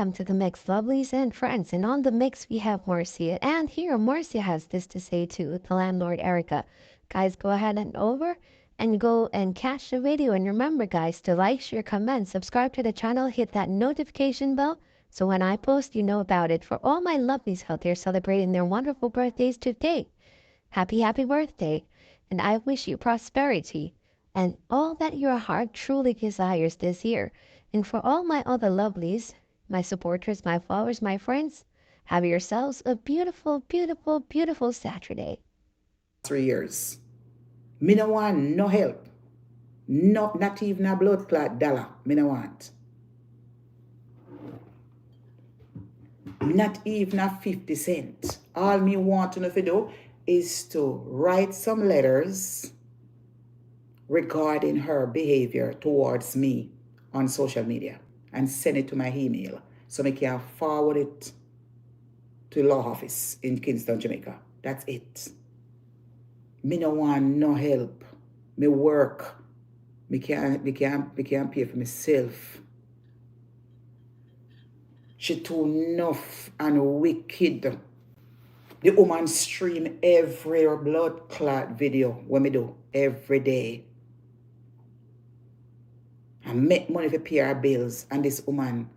welcome to the mix, lovelies and friends. And on the mix, we have Marcia. And here, Marcia has this to say to the landlord, Erica. Guys, go ahead and over and go and catch the video. And remember, guys, to like, share, comment, subscribe to the channel, hit that notification bell. So when I post, you know about it. For all my lovelies out there celebrating their wonderful birthdays today, happy birthday. And I wish you prosperity and all that your heart truly desires this year. And for all my other lovelies, my supporters, my followers, my friends, have yourselves a beautiful, beautiful, beautiful Saturday. 3 years. Me no want no help. Not even a blood clot dollar. Me no want. Not even a 50 cent. All me want to know if you do is to write some letters regarding her behavior towards me on social media and send it to my email so I can forward it to the law office in Kingston, Jamaica. That's it. Me no want no help. Me work. Me can't pay for myself. She too enough and wicked. The woman stream every blood clot video when me do every day. I make money for pay her bills, and this woman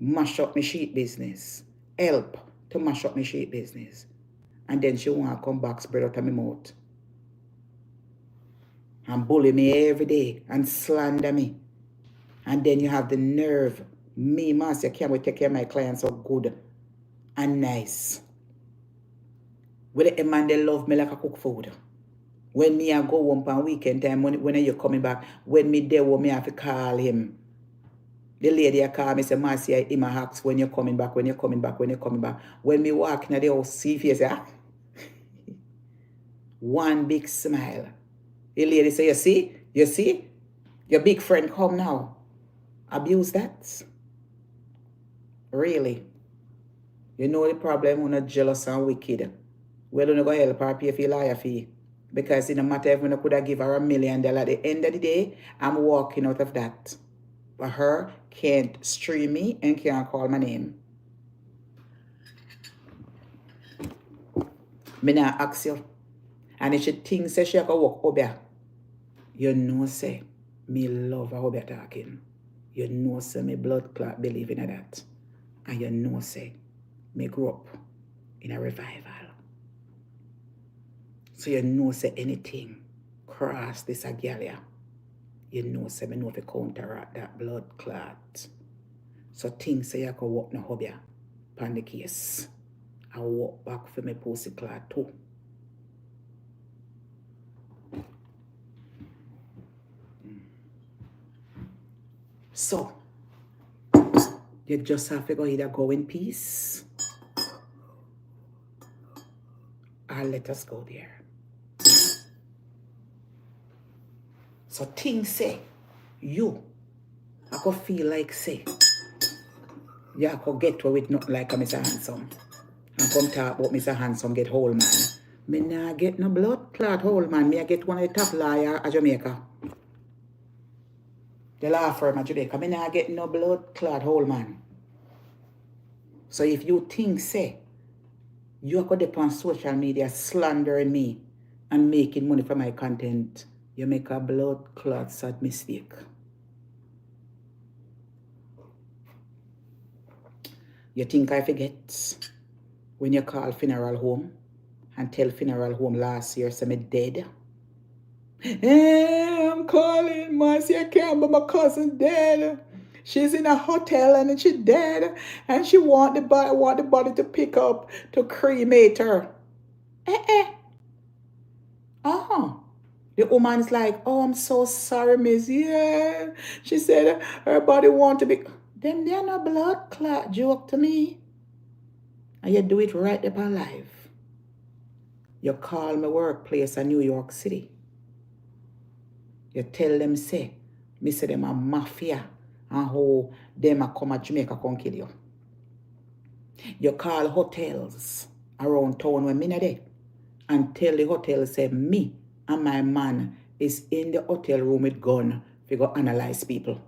mash up my sheet business. Help to mash up my sheet business. And then she want to come back spread out of my mouth. And bully me every day and slander me. And then you have the nerve. Me, Marcia, can't wait to take care of my clients so good and nice. With the man, they love me like I cook food. When me I go home on weekend time, when are you coming back? When me there, me have to call him. The lady I call me say, Marcia, him ask when you're coming back, when you're coming back, when you're coming back. When me walk in the house, see if you say, one big smile. The lady say, you see, your big friend come now. Abuse that. Really. You know the problem when you're jealous and wicked. Well, you're not going to help her pay for your lawyer fee. Because it no matter if I could have give her $1 million, at the end of the day, I'm walking out of that. But her can't stream me and can't call my name. Me not ask you. And if she thinks she can walk over, you know say, me love how you're talking. You know say, me blood clot believe in that. And you know say, me grew up in a revival. So you know say anything cross this agalia. You know say me know if you counteract that blood clot. So things say you can walk no hobby upon the case. I walk back for my pussy clot too. So you just have to go either go in peace or let us go there. So things say, you, I could feel like say, you could get to it not like a Mr. Handsome. And come talk about Mr. Handsome get whole man. Me nah get no blood clot whole man. Me I get one of the top lawyer at Jamaica. The law firm at Jamaica. Me nah get no blood clot whole man. So if you think say, you could dip on social media slandering me and making money from my content, you make a blood clot sad mistake. You think I forget when you call funeral home and tell funeral home last year say me dead? Hey, I'm calling Marcia Campbell, my cousin dead. She's in a hotel and she's dead. And she want the body to pick up to cremate her. The woman's like, oh, I'm so sorry, miss. Yeah. She said her body want to be... Them they're no blood clot joke to me. And you do it right up alive. You call my workplace in New York City. You tell them, say, me say them a mafia and how them a come at Jamaica come kill you. You call hotels around town when me not there and tell the hotel, say, me and my man is in the hotel room with gun. We go analyze people.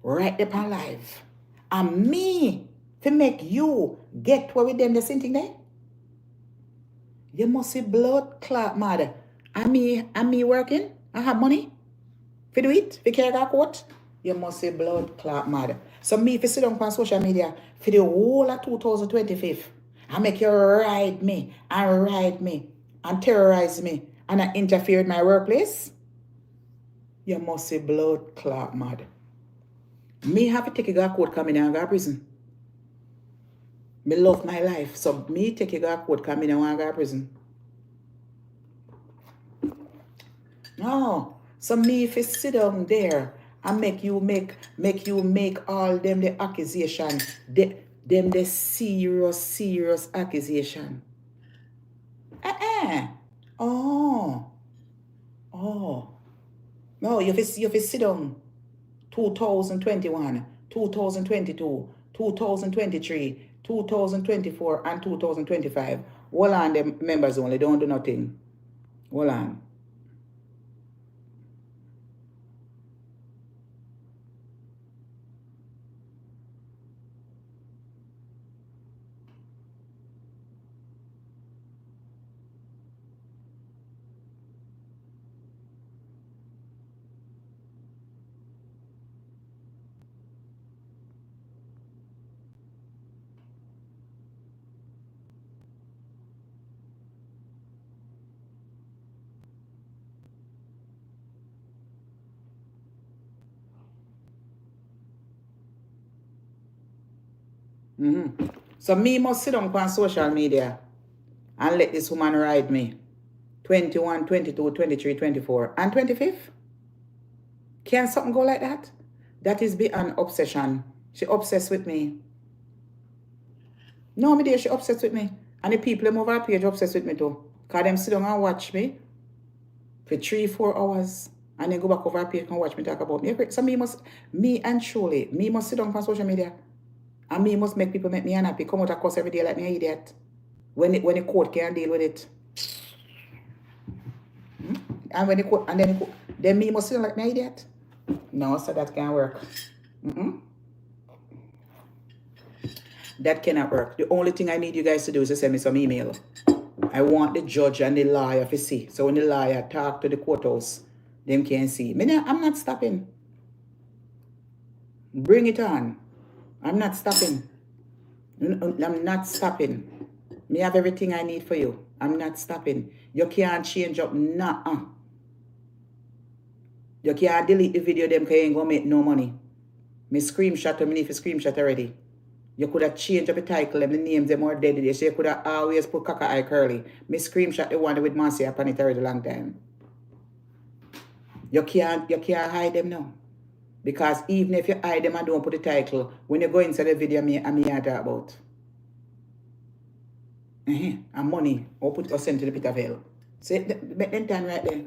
Right up alive. And me, to make you get where with them the same thing there. You must see blood clot mad. And me working. I have money. For do it. For carry that coat. You must see blood clot mad. So me, if you sit down on social media for the whole of 2025, I make you ride me and terrorize me and I interfere with my workplace, you must see blood clot mad. Me have to take a court coming and go to prison. Me love my life. So me take a court coming and go to prison. No. So me if you sit down there and make you make all them the accusation, them the serious accusation. Oh. No, you fi sit down 2021, 2022, 2023, 2024, and 2025. Hold on, the members only, don't do nothing. Hold on. So me must sit down on social media and let this woman ride me. 21, 22, 23, 24, and 25th? Can something go like that? That is beyond obsession. She obsessed with me. No, me dear, she obsessed with me. And the people them over her page obsessed with me too. Because them sit down and watch me for 3-4 hours. And then go back over her page and watch me talk about me. So me must sit down on social media. And me must make people make me unhappy. Come out of course every day like me an idiot. When the court can't deal with it. And when the court, and then me must sit like me an idiot. No, so that can't work. That cannot work. The only thing I need you guys to do is to send me some email. I want the judge and the lawyer to see. So when the lawyer talk to the courthouse, them can see. I'm not stopping. Bring it on. I'm not stopping. I'm not stopping. Me have everything I need for you. I'm not stopping. You can't change up. Nah. You can't delete the video them because you ain't gonna make no money. Me screenshot them, me need to screenshot already. You could have changed up the title and the names them are dead today. So you could have always put Kaka Eye Curly. Me screenshot the one with Marcia'S upon it already a long time. You can't hide them now. Because even if you hide them and don't put the title, when you go inside the video, me talk about. And money, or send to the pit of hell. So make them time right there.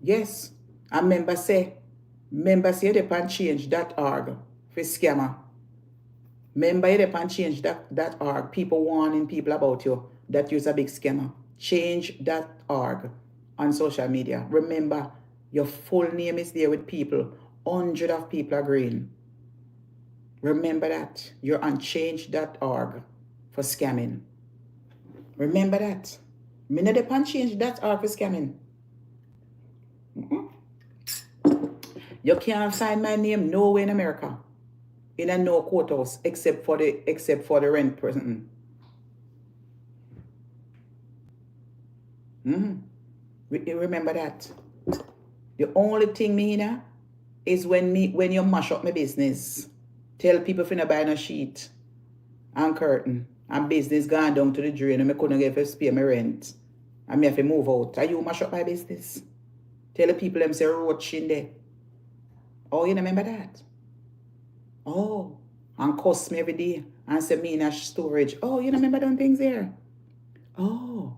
Yes. And members say they can change.org for scammer. Member they can change.org. People warning people about you that you're a big scammer. Change.org on social media. Remember, your full name is there with people. 100 of people agreeing. Remember that. You're on change.org for scamming. Remember that. Me not depend change.org for scamming. You can't find my name nowhere in America. In a no courthouse except for the rent person. Remember that. The only thing me know is when you mash up my business. Tell people if you buy no sheet and curtain and business gone down to the drain and I couldn't get to pay my rent. And me have to move out. Are you mash up my business? Tell the people them say roach in there. Oh, you remember that? Oh, and cuss me every day and say me in a storage. Oh, you remember those things there? Oh,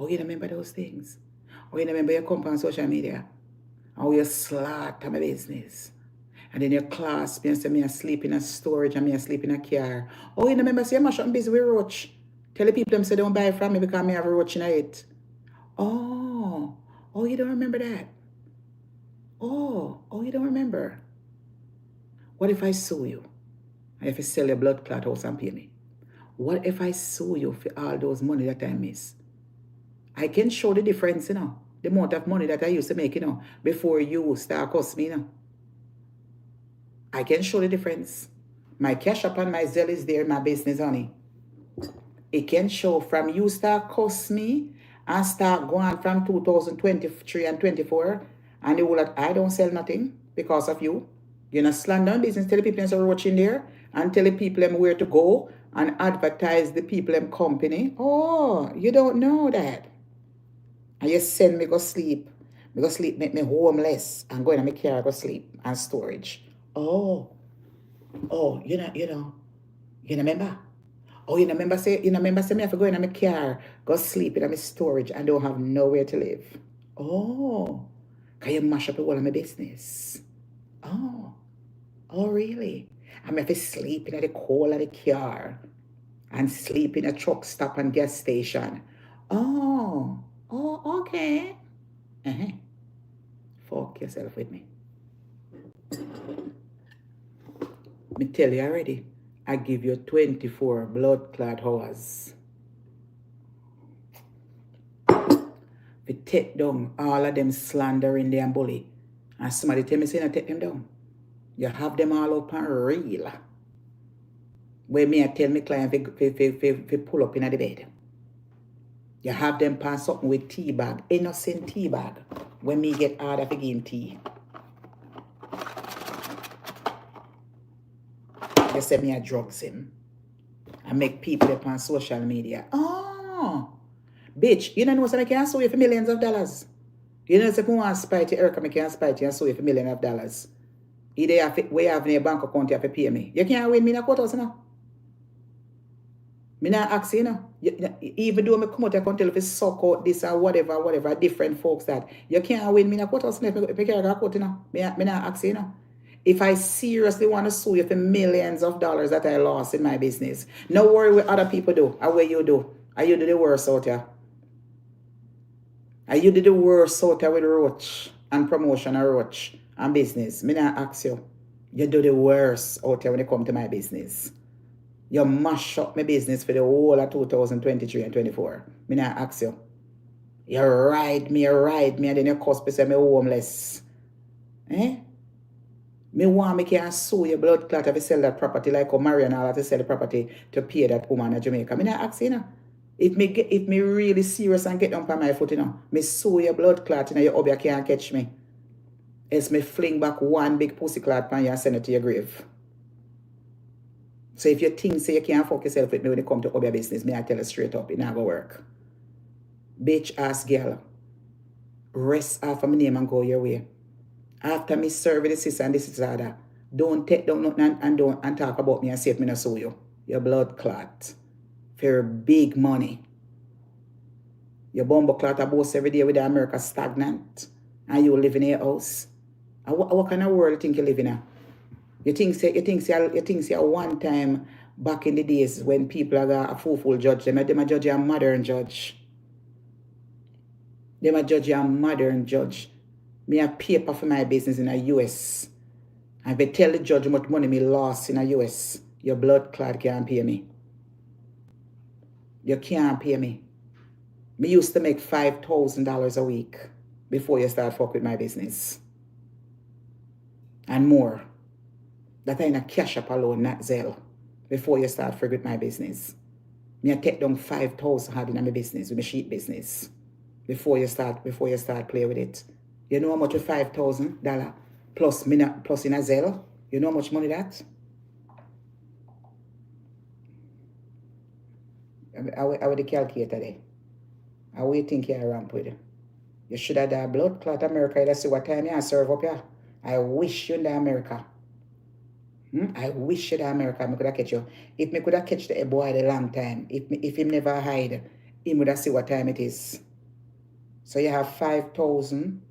you remember those things? Oh, you remember you come on social media? Oh, you slaughter my business. And then you class me and say me asleep in a storage and me asleep in a car. Oh, you remember say you mash up busy with roach. Tell the people them say don't buy from me because me have a roach in it. Oh, you don't remember that? Oh, you don't remember? What if I sue you? If you sell your blood clot house and pay me? What if I sue you for all those money that I miss? I can show the difference, the amount of money that I used to make, before you start cost me, I can show the difference. My cash up and my Zelle is there in my business, honey. It can show from you start cost me and start going from 2023 and 24, and the whole lot, I don't sell nothing because of you. You're not slander business, tell the people there's a roach in there and tell the people them where to go and advertise the people them company. Oh, you don't know that. And you send me go sleep. Me go sleep, make me homeless and go in my car go sleep and storage. Oh, you remember? Oh, you remember say me have to go in my car, go sleep in my storage and don't have nowhere to live. Oh, can you mash up the whole of my business? Oh, really? I have to sleep in the cold of the car and sleep in a truck stop and gas station. Oh, okay. Uh-huh. Fuck yourself with me. Me tell you already, I give you 24 blood clot hours. We take down all of them slandering and bully. And somebody tell me say not take them down. You have them all up and real. Where me I tell me client if pull up in the bed. You have them pass something with tea bag, innocent tea bag. When me get hard of again tea. You say me I drugs him. I make people up on social media. Oh, bitch, you don't know what I can sue you for millions of dollars. You know, if you want to spite Erica, I can spite you and sue you for millions of dollars. Either you have in your bank account, you have to pay me. You can't win me in a courthouse, Me not ask you, even though I come out, I can tell if it's suck out this or whatever, different folks that. You can't win me in a courthouse, if you can't go court, Me not ask you, If I seriously want to sue you for millions of dollars that I lost in my business, no worry what other people do, or what you do. Are you do the worst out here? Are you do the worst out here with roach and promotion and roach and business? Me not ask you. You do the worst out here when it come to my business. You mash up my business for the whole of 2023 and 24. Me not ask you. You ride me, and then you cuss me say me homeless. Me want me can sue your blood clot if you sell that property like Marcia'S to sell the property to pay that woman in Jamaica. Me not ask you, If me really serious and get down on my foot, me sue your blood clot, your hubby can't catch me. Else me fling back one big pussy clot pan you and send it to your grave. So if you think say you can't fuck yourself with me when it come to hubby business, me I tell you straight up, it not gonna work. Bitch ass girl, rest off of my name and go your way. After me serve this sister and this is that, don't take down nothing and talk about me and say me not sue you. Your blood clot. For big money. Your bumbo clot a boast every day with the America stagnant. And you live in your house. And what kind of world you think you live in? You think say one time back in the days when people are a fool judge them a judge a modern judge. Them a judge a modern judge. Me have paper for my business in the US. And if I tell the judge how much money me lost in the US, your blood clot can't pay me. You can't pay me. Me used to make $5,000 a week before you start fuck with my business. And more. That ain't a cash up alone, not Zelle. Before you start fuck with my business. Me I take down 5,000 hard in my business, with my sheet business. Before you start play with it. You know how much with $5,000 plus in a Zelle? You know how much money that? I would the calculator there. I would think you ramp with it. You should have that blood clot America. Let's see what time you serve up here. I wish you in the America. I wish you in the America. I could have catch you. If me could have catch the boy a long time, if him never hide, he would have see what time it is. So you have 5,000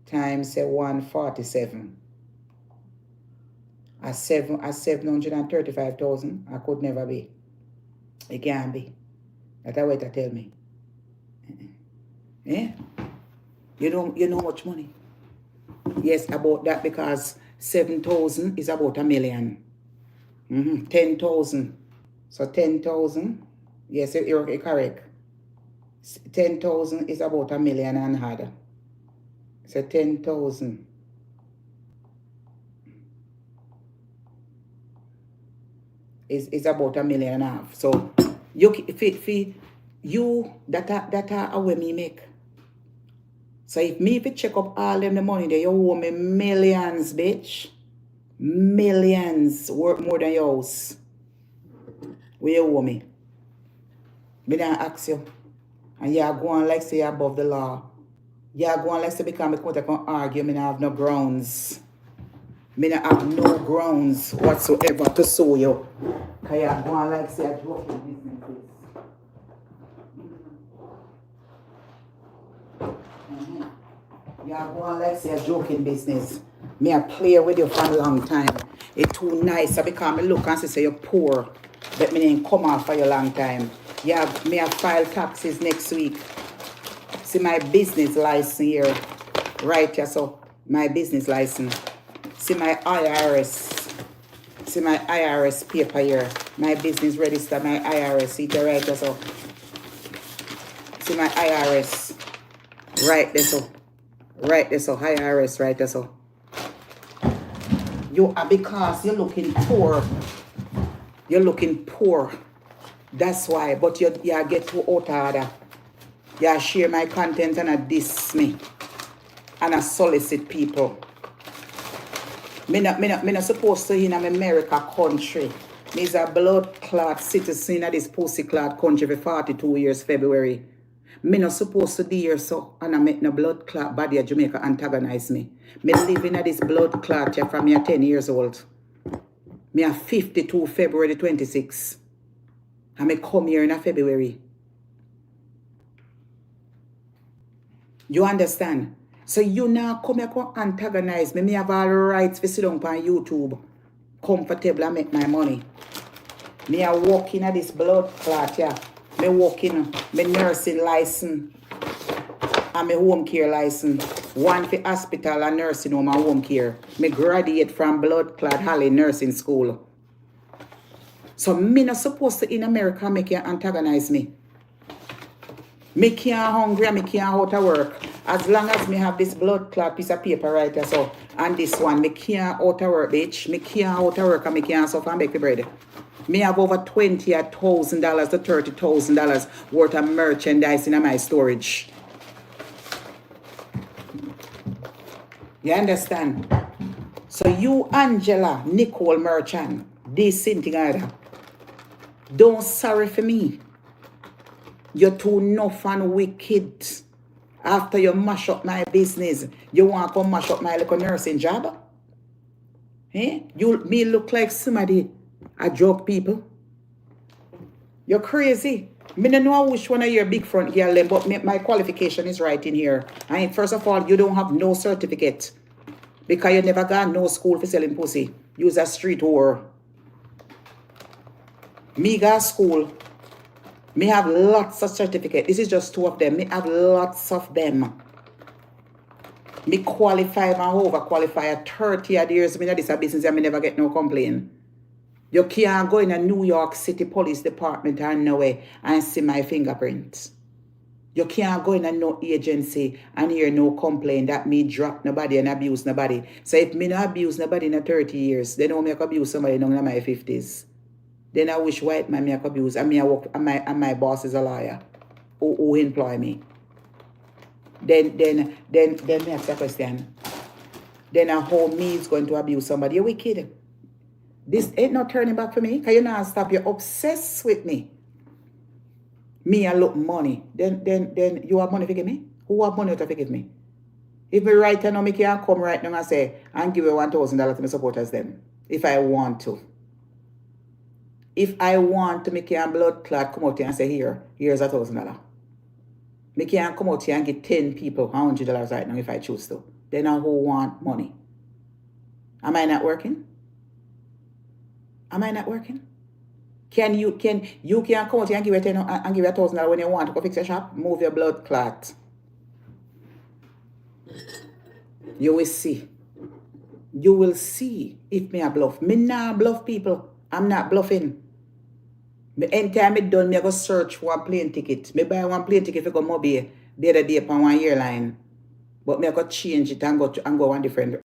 times say 147. At 735,000, I could never be. It can't be. That's what they tell me. You know much money. Yes, about that because 7,000 is about a million. 10,000. So 10,000. Yes, you're correct. 10,000 is about a million and had. So 10,000 is about a million and a half. So you you that are what me make. So if me if check up all them the money there, you owe me millions, bitch. Millions worth more than your house. Where you owe me? Me don't ask you. And you go on like say you're above the law. You go on like say because I come argue, me don't have no grounds. Me don't have no grounds whatsoever to sue you. Because you go on like say you're joking businesses. You go on like say you're joking business. Me I play with you for a long time. It's too nice because me look and say you're poor. But me didn't come off for a long time. Yeah, me I file taxes next week. See my business license here. Right here, so my business license. See my IRS. See my IRS paper here. My business register, my IRS. See it right here, so. See my IRS. Right there, so. Right there, so. IRS right there, so. You are because you're looking poor. You're looking poor. That's why. But you get to out order. You share my content and I diss me. And I solicit people. Me not supposed to in America country. Me's a blood clot citizen of this pussy clot country for 42 years February. Me not supposed to be here so and I make no blood clot body of Jamaica antagonize me. Me living in this blood clot here from me 10 years old. Me a 52 February 26. And me come here in February. You understand? So you now come here to antagonize me. Me have all the rights to sit down on YouTube. Comfortable and make my money. Me a walking at this blood clot here. Me walking, me nursing license. And my home care license. One for hospital and nursing home and home care. Me graduate from blood clot Halley Nursing School. So me not supposed to in America make you antagonize me. Me can't hungry and me can't out of work. As long as me have this blood clot piece of paper right there, so and this one, me can't out of work, bitch. Me can't out of work and me can't suffer and make the bread. Me have over $20,000 to $30,000 worth of merchandise in my storage. You understand? So you, Angela, Nicole Merchant, this thing together. Don't sorry for me. You're too enough and wicked. After you mash up my business, you want to come mash up my little nursing job? Eh? Me look like somebody a drug people. You're crazy. Me don't know which one of your big front girl, but my qualification is right in here. And first of all, you don't have no certificate. Because you never got no school for selling pussy. You's a street whore. Me got school. Me have lots of certificates. This is just 2 of them. Me have lots of them. Me qualify and overqualify 30 odd years. Me know this a business and me never get no complaint. You can't go in a New York City Police Department and nowhere and see my fingerprints. You can't go in a no agency and hear no complaint that me drop nobody and abuse nobody. So if me not abuse nobody in 30 years, then I make abuse somebody in my 50s. Then I wish white man me abuse and me I work and my boss is a lawyer who employ me. Then me ask a question. Then how me is going to abuse somebody? You're wicked. This ain't no turning back for me. Because you not stop. You're obsessed with me. Me I look money. Then you have money to give me? Who have money to forgive me? If me right now me can come right now and say and give you $1,000 to my supporters them. If I want to. If I want to make a blood clot come out here and say here's $1,000. Me can come out here and give 10 people $100 right now if I choose to. Then I who want money. Am I not working? Am I not working? Can you come out here and give you $1,000 when you want to go fix your shop? Move your blood clot. You will see. You will see if me a bluff. Me nah bluff people. I'm not bluffing. Me anytime me done, me go search for a plane ticket. Me buy one plane ticket for go Mobile the other day upon one airline. But me go change it and go one different